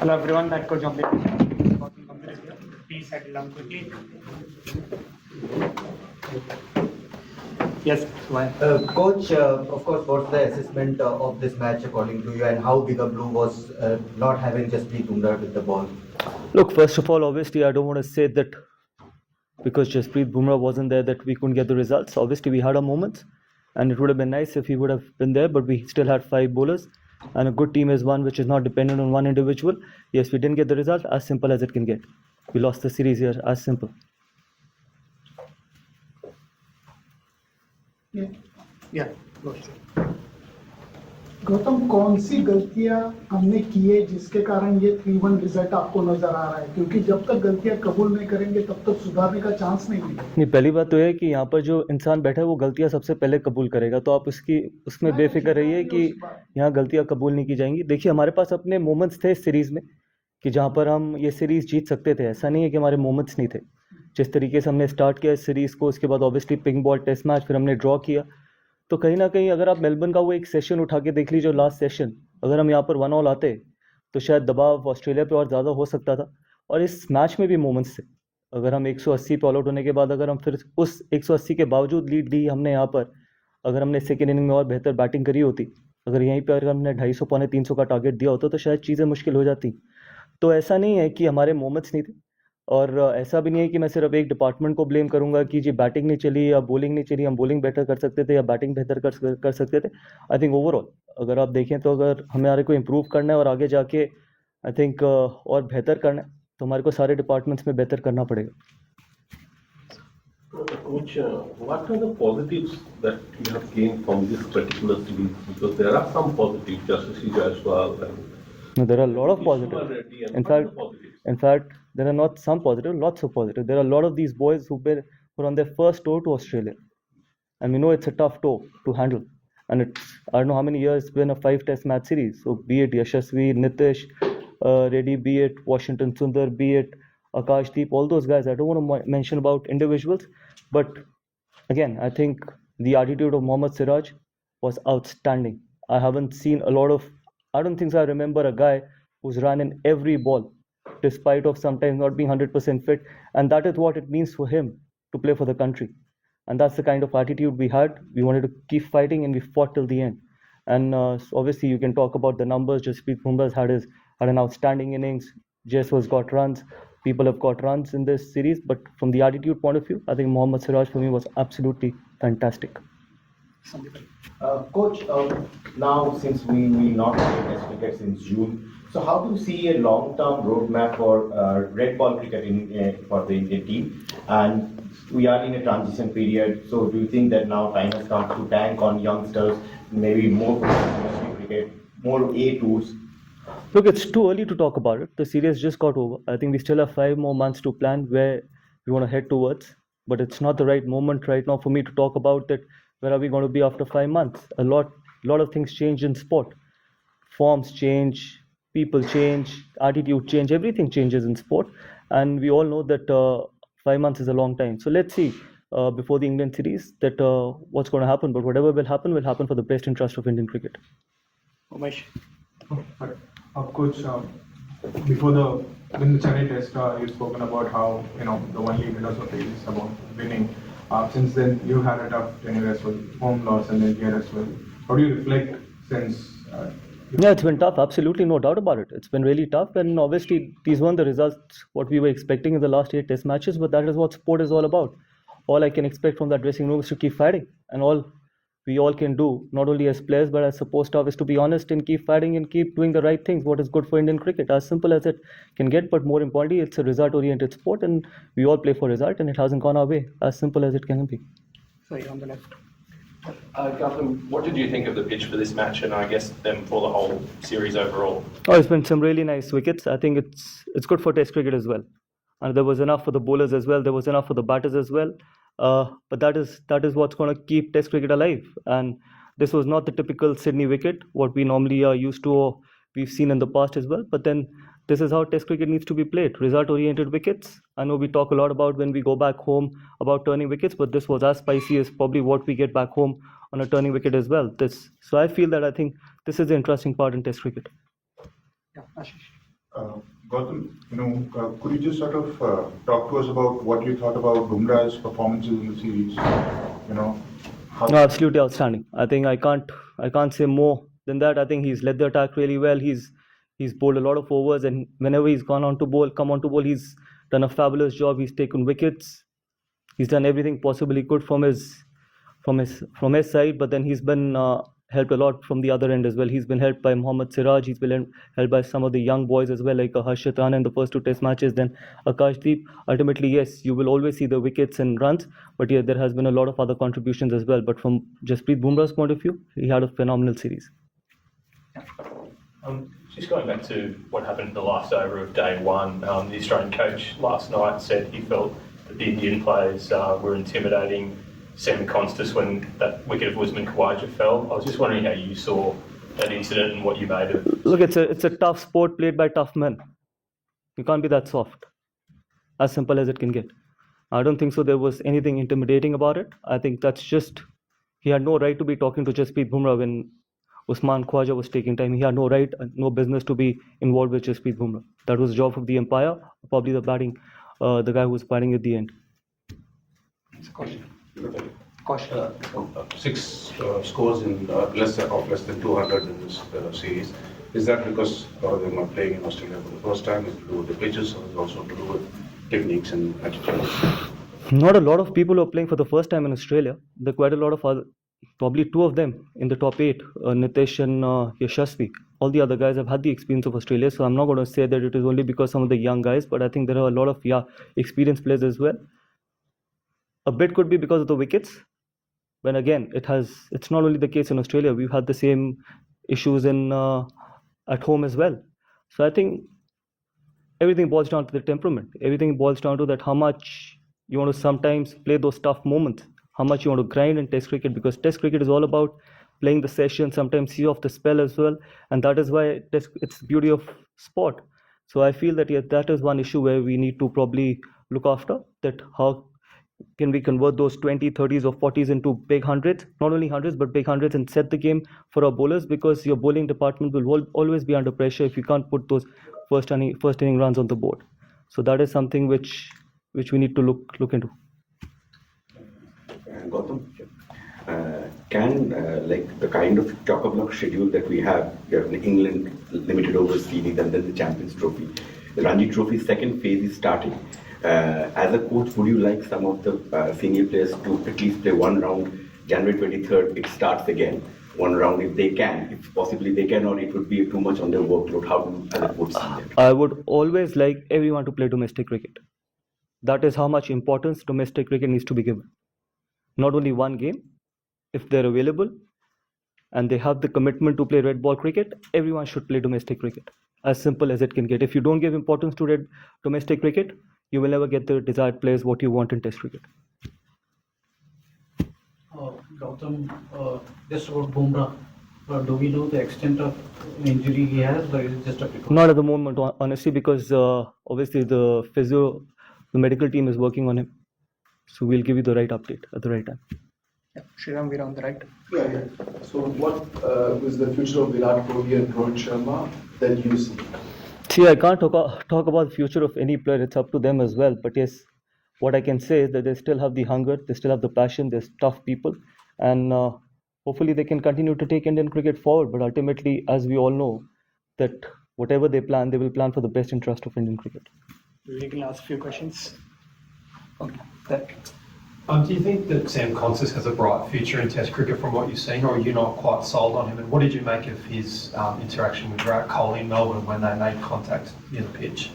Hello everyone, that coach Gautam Gambhir is here. Please settle down quickly. Yes, why? Coach, of course, what's the assessment of this match according to you, and how big a blow was not having Jasprit Bumrah with the ball? Look, first of all, obviously, I don't want to say that because Jasprit Bumrah wasn't there that we couldn't get the results. Obviously, we had our moments, and it would have been nice if he would have been there, but we still had 5 bowlers, and a good team is one which is not dependent on one individual. Yes, we didn't get the result, as simple as it can get. We lost the series here, as simple. Yeah, go ahead. Gautam, कौन सी गलतियां हमने की है जिसके कारण ये 3-1 result आपको नजर आ रहा है? क्योंकि जब तक गलतियां कबूल नहीं करेंगे तब तक सुधारने का चांस नहीं मिलेगा। नहीं, पहली बात तो है कि यहाँ पर जो इंसान बैठा है वो गलतियाँ सबसे पहले कबूल करेगा, तो आप उसमें बेफिक्र रहिए कि यहाँ गलतियाँ कबूल नहीं की जाएंगी। देखिए, हमारे पास अपने मोमेंट्स थे इस सीरीज़ में कि जहाँ पर हम ये सीरीज़ जीत सकते थे। ऐसा नहीं है कि हमारे मोमेंट्स नहीं थे। जिस तरीके से हमने स्टार्ट किया इस सीरीज़ को, उसके बाद obviously pink ball test match, फिर हमने ड्रॉ किया, तो कहीं ना कहीं अगर आप मेलबर्न का वो एक सेशन उठा के देख लीजिए, लास्ट सेशन, अगर हम यहाँ पर 1 ऑल आते तो शायद दबाव ऑस्ट्रेलिया पे और ज़्यादा हो सकता था। और इस मैच में भी मोमेंट्स थे। अगर हम 180 पे ऑल आउट होने के बाद अगर हम फिर उस 180 के बावजूद लीड ली हमने यहाँ पर, अगर हमने सेकेंड इनिंग में और बेहतर बैटिंग करी होती, अगर यहीं पर अगर हमने 250 पौने 300 का टारगेट दिया होता तो शायद चीज़ें मुश्किल हो जाती। तो ऐसा नहीं है कि हमारे मोमेंट्स नहीं थे, और ऐसा भी नहीं है कि मैं सिर्फ एक डिपार्टमेंट को ब्लेम करूंगा कि जी बैटिंग नहीं चली या बॉलिंग नहीं चली, हम बॉलिंग बेटर कर सकते थे या बैटिंग बेहतर कर सकते थे। आई थिंक ओवरऑल अगर आप देखें तो अगर हमारे को इम्प्रूव करना है और आगे जाके आई थिंक और बेहतर करना है तो हमारे को सारे डिपार्टमेंट्स में बेहतर करना पड़ेगा। Coach, what are the positives that you have gained from this particular series? Because there are some positives, Yashasvi Jaiswal and No, there are a lot of positives. In fact, there are not some positive, lots of positive. There are a lot of these boys who were on their first tour to Australia, and we know it's a tough tour to handle. And it's, I don't know how many years it's been a 5-test match series. So be it Yashasvi, Nitish, Reddy, be it Washington Sundar, be it Akashdeep, all those guys. I don't want to mention about individuals, but again, I think the attitude of Mohammad Siraj was outstanding. I haven't seen a lot of. I don't think so. I remember a guy who's run in every ball, despite of sometimes not being 100% fit, and that is what it means for him to play for the country. And that's the kind of attitude we had. We wanted to keep fighting, and we fought till the end. And obviously, you can talk about the numbers. Jasprit Bumrah had an outstanding innings. Jaiswal's got runs. People have got runs in this series, but from the attitude point of view, I think Mohammad Siraj for me was absolutely fantastic. Coach, now since we will not play Test cricket since June, so how do you see a long-term roadmap for red ball cricket for the Indian team? And we are in a transition period, so do you think that now time has come to bank on youngsters, maybe more domestic cricket, more A tours? Look, it's too early to talk about it. The series just got over. I think we still have 5 more months to plan where we want to head towards, but it's not the right moment right now for me to talk about that. Where are we going to be after 5 months? A lot of things change in sport. Forms change, people change, attitude change, everything changes in sport. And we all know that 5 months is a long time. So let's see before the England series that what's going to happen. But whatever will happen for the best interest of Indian cricket. Umesh. Coach, before the Chennai test, you've spoken about how the only philosophy is about winning. Since then, you had a tough tenure as well, home loss and then here as well. How do you reflect since? Yeah, it's been tough. Absolutely, no doubt about it. It's been really tough, and obviously these weren't the results what we were expecting in the last 8 test matches. But that is what sport is all about. All I can expect from that dressing room is to keep fighting, and all we all can do, not only as players but as support staff, is to be honest and keep fighting and keep doing the right things. What is good for Indian cricket, as simple as it can get. But more importantly, it's a result-oriented sport, and we all play for result, and it hasn't gone our way. As simple as it can be. Sorry, on the left. Gautam, what did you think of the pitch for this match, and I guess then for the whole series overall? Oh, it's been some really nice wickets. I think it's good for Test cricket as well, and there was enough for the bowlers as well. There was enough for the batters as well. But that is what's going to keep Test cricket alive. And this was not the typical Sydney wicket, what we normally are used to or we've seen in the past as well. But then this is how Test cricket needs to be played. Result-oriented wickets. I know we talk a lot about when we go back home about turning wickets, but this was as spicy as probably what we get back home on a turning wicket as well. So I feel that I think this is the interesting part in Test cricket. Yeah, Ashish. Gautam, could you just sort of talk to us about what you thought about Bumrah's performances in the series? How No, absolutely outstanding. I think I can't say more than that. I think he's led the attack really well. He's bowled a lot of overs, and whenever he's come on to bowl, he's done a fabulous job. He's taken wickets. He's done everything possible he could from his side, but then he's been helped a lot from the other end as well. He's been helped by Mohammad Siraj. He's been helped by some of the young boys as well, like Harshit Rana in the first 2 Test matches. Then Akashdeep. Ultimately, yes, you will always see the wickets and runs, but yeah, there has been a lot of other contributions as well. But from Jasprit Bumrah's point of view, he had a phenomenal series. Just going back to what happened in the last over of day one, the Australian coach last night said he felt that the Indian players were intimidating Sam Constas when that wicket of Usman Khawaja fell. I was just wondering how you saw that incident and what you made of it. Look, it's a tough sport played by tough men. You can't be that soft. As simple as it can get. I don't think so there was anything intimidating about it. I think that's just, he had no right to be talking to Jasprit Bumrah when Usman Khawaja was taking time. He had no right, no business to be involved with Jasprit Bumrah. That was the job of the umpire, probably the guy who was batting at the end. Six scores in less than 200 in this series. Is that because they're not playing in Australia for the first time? Is it to do with the pitches, or is it also to do with techniques and attitudes? Not a lot of people who are playing for the first time in Australia. There are quite a lot of other, probably 2 of them in the top 8, Nitesh and Yashasvi. All the other guys have had the experience of Australia, so I'm not going to say that it is only because some of the young guys, but I think there are a lot of experienced players as well. A bit could be because of the wickets. But again, it's not only the case in Australia. We've had the same issues at home as well. So I think everything boils down to the temperament. Everything boils down to that how much you want to sometimes play those tough moments, how much you want to grind in Test cricket, because Test cricket is all about playing the session, sometimes see off the spell as well, and that is why it's the beauty of sport. So I feel that that is one issue where we need to probably look after, that how can we convert those 20, 30s or 40s into big hundreds, not only hundreds but big hundreds, and set the game for our bowlers, because your bowling department will always be under pressure if you can't put those first inning runs on the board. So that is something which we need to look into. Gautam, can like the kind of chock-a-block schedule that we have here in England, limited overs series, and then the Champions Trophy, the Ranji Trophy second phase is starting. As a coach, would you like some of the senior players to at least play one round? January 23rd, it starts again. One round if they can. If possibly they cannot, it would be too much on their workload. How do as a coach see that? I would always like everyone to play domestic cricket. That is how much importance domestic cricket needs to be given. Not only one game, if they're available and they have the commitment to play red ball cricket, everyone should play domestic cricket. As simple as it can get. If you don't give importance to domestic cricket, you will never get the desired players what you want in Test cricket. Gautam, just about Bumrah, do we know the extent of injury he has, or is it just a precaution? Not at the moment, honestly, because obviously the medical team is working on him. So we'll give you the right update at the right time. Yeah, Sriram, we're on the right. Yeah. So what is the future of Virat-Rohit and Rohit Sharma that you see? See, I can't talk about the future of any player. It's up to them as well. But yes, what I can say is that they still have the hunger, they still have the passion, they're tough people. And hopefully they can continue to take Indian cricket forward. But ultimately, as we all know, that whatever they plan, they will plan for the best interest of Indian cricket. We can ask a few questions. Okay. Do you think that Sam Constas has a bright future in Test cricket from what you've seen, or are you not quite sold on him? And what did you make of his interaction with Virat Kohli in Melbourne when they made contact near the pitch?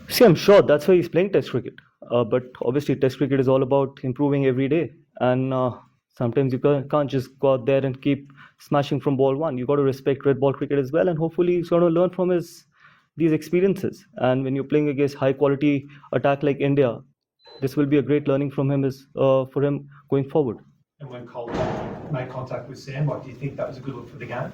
See, I'm sure that's why he's playing Test cricket. But obviously, Test cricket is all about improving every day. And sometimes you can't just go out there and keep smashing from ball one. You got to respect red ball cricket as well. And hopefully, he's going to learn from these experiences. And when you're playing against high quality attack like India, this will be a great learning from him for him going forward. And when Kohli made contact with Sam, do you think that was a good look for the game?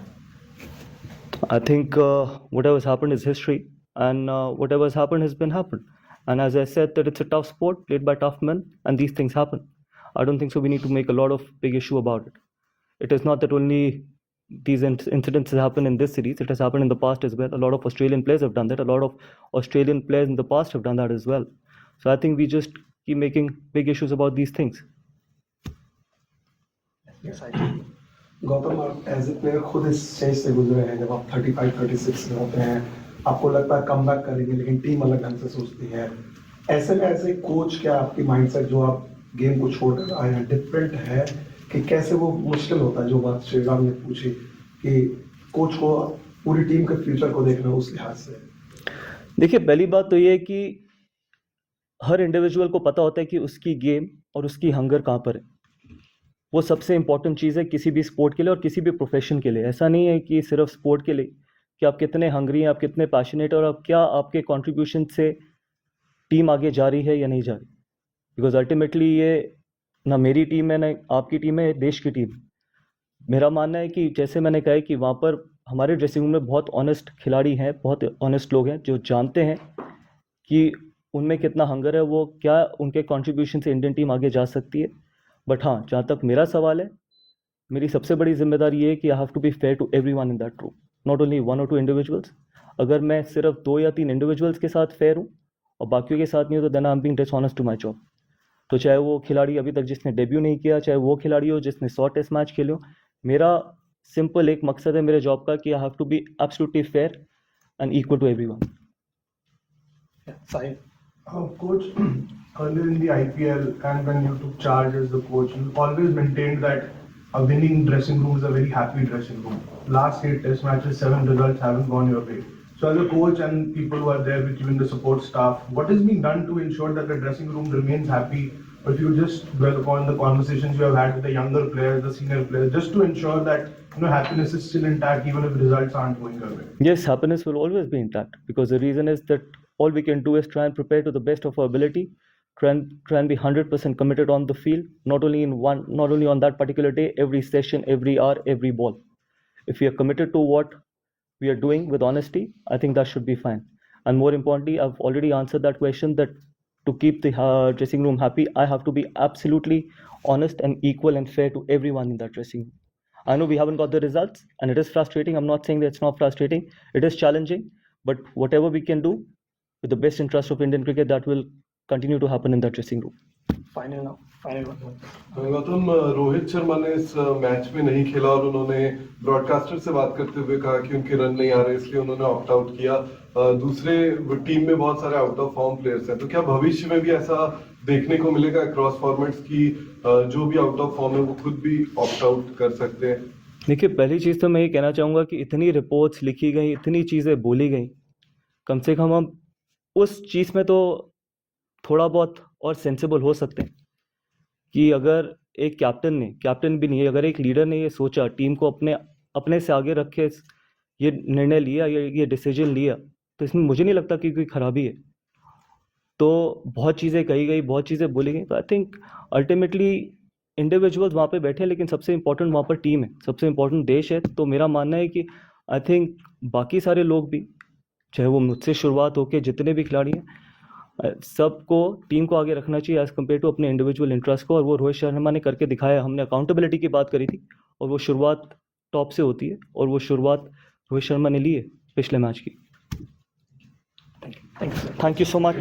I think whatever's happened is history, and whatever's happened has been happened. And as I said, that it's a tough sport played by tough men, and these things happen. I don't think so we need to make a lot of big issue about it. It is not that only these incidents happen in this series. It has happened in the past as well. A lot of Australian players have done that. A lot of Australian players in the past have done that as well. So I think we just keep making big issues about these things. Yes, I do. Gautam, आप as a player खुद इस stage से गुजरे हैं, जब आप 35-36 में होते हैं, आपको लगता है कम बैक करेंगे, लेकिन टीम अलग ढंग से सोचती है। ऐसे में एज ए कोच क्या आपकी माइंडसेट जो आप गेम को छोड़कर आए हैं डिफरेंट है, कि कैसे वो मुश्किल होता है, जो बात श्रीराम ने पूछी कि कोच को पूरी टीम के फ्यूचर को देखना उस लिहाज से? देखिए, पहली बात तो ये है कि हर इंडिविजुअल को पता होता है कि उसकी गेम और उसकी हंगर कहाँ पर है। वो सबसे इंपॉर्टेंट चीज़ है किसी भी स्पोर्ट के लिए और किसी भी प्रोफेशन के लिए। ऐसा नहीं है कि सिर्फ स्पोर्ट के लिए कि आप कितने हंगरी हैं, आप कितने पैशनेट और आप क्या आपके कंट्रीब्यूशन से टीम आगे जा रही है या नहीं जा रही। बिकॉज अल्टीमेटली ये ना मेरी टीम है ना आपकी टीम है, देश की टीम। मेरा मानना है कि जैसे मैंने कहा है कि वहाँ पर हमारे ड्रेसिंग रूम में बहुत ऑनेस्ट खिलाड़ी हैं, बहुत ऑनेस्ट लोग हैं जो जानते हैं कि उनमें कितना हंगर है, वो क्या उनके कंट्रीब्यूशन से इंडियन टीम आगे जा सकती है। बट हाँ, जहाँ तक मेरा सवाल है, मेरी सबसे बड़ी जिम्मेदारी ये है कि I have to be fair to everyone in that room, not only 1 or 2 individuals. अगर मैं सिर्फ 2 या 3 इंडिविजुअल्स के साथ फेयर हूँ और बाकियों के साथ नहीं हूँ, तो then I am being dishonest to my job. तो चाहे वो खिलाड़ी अभी तक जिसने डेब्यू नहीं किया, चाहे वो खिलाड़ी हो जिसने 100 टेस्ट मैच खेले हो, मेरा सिंपल एक मकसद है मेरे जॉब का कि I have to be absolutely fair and equal to everyone. Coach, earlier in the IPL and when you took charge as the coach, you always maintained that a winning dressing room is a very happy dressing room. Last 8 test matches, 7 results haven't gone your way. So as a coach and people who are there with you in the support staff, what is being done to ensure that the dressing room remains happy? Or if you just dwell upon the conversations you have had with the younger players, the senior players, just to ensure that happiness is still intact even if results aren't going your way? Yes, happiness will always be intact because the reason is that all we can do is try and prepare to the best of our ability, try and be 100% committed on the field, not only on that particular day, every session, every hour, every ball. If we are committed to what we are doing with honesty, I think that should be fine. And more importantly, I've already answered that question, that to keep the dressing room happy, I have to be absolutely honest and equal and fair to everyone in that dressing room. I know we haven't got the results and it is frustrating. I'm not saying that it's not frustrating. It is challenging, but whatever we can do with the best interest of Indian cricket, that will continue to happen in that dressing room. Final now, final one. Gautam, Rohit Sharma ने इस match में नहीं खेला और उन्होंने broadcaster से बात करते हुए कहा कि उनके रन नहीं आ रहे, इसलिए उन्होंने ऑप्ट आउट किया। दूसरे टीम में बहुत सारे आउट ऑफ फॉर्म प्लेयर्स हैं, तो क्या भविष्य में भी ऐसा देखने को मिलेगा क्रॉस फॉर्मेट्स की जो भी आउट ऑफ फॉर्म है वो खुद भी ऑप्ट आउट कर सकते हैं? देखिए, पहली चीज़ तो मैं ये कहना चाहूँगा कि इतनी रिपोर्ट्स लिखी गई, इतनी चीज़ें बोली गई, कम से कम हम उस चीज़ में तो थोड़ा बहुत और सेंसिबल हो सकते हैं कि अगर एक कैप्टन भी नहीं है, अगर एक लीडर ने ये सोचा, टीम को अपने से आगे रख के ये निर्णय लिया, ये डिसीजन लिया, तो इसमें मुझे नहीं लगता कि कोई खराबी है। तो बहुत चीज़ें कही गई, बहुत चीज़ें बोली गई, तो आई थिंक अल्टीमेटली इंडिविजुअल्स वहाँ पे बैठे हैं, लेकिन सबसे इंपॉर्टेंट वहाँ पर टीम है, सबसे इंपॉर्टेंट देश है। तो मेरा मानना है कि आई थिंक बाकी सारे लोग भी, चाहे वो मुझसे शुरुआत होकर जितने भी खिलाड़ी हैं, सबको टीम को आगे रखना चाहिए एज़ कम्पेयर टू अपने इंडिविजुअल इंटरेस्ट को। और वो रोहित शर्मा ने करके दिखाया। हमने अकाउंटेबिलिटी की बात करी थी और वो शुरुआत टॉप से होती है और वो शुरुआत रोहित शर्मा ने ली है पिछले मैच की। Thank you so much.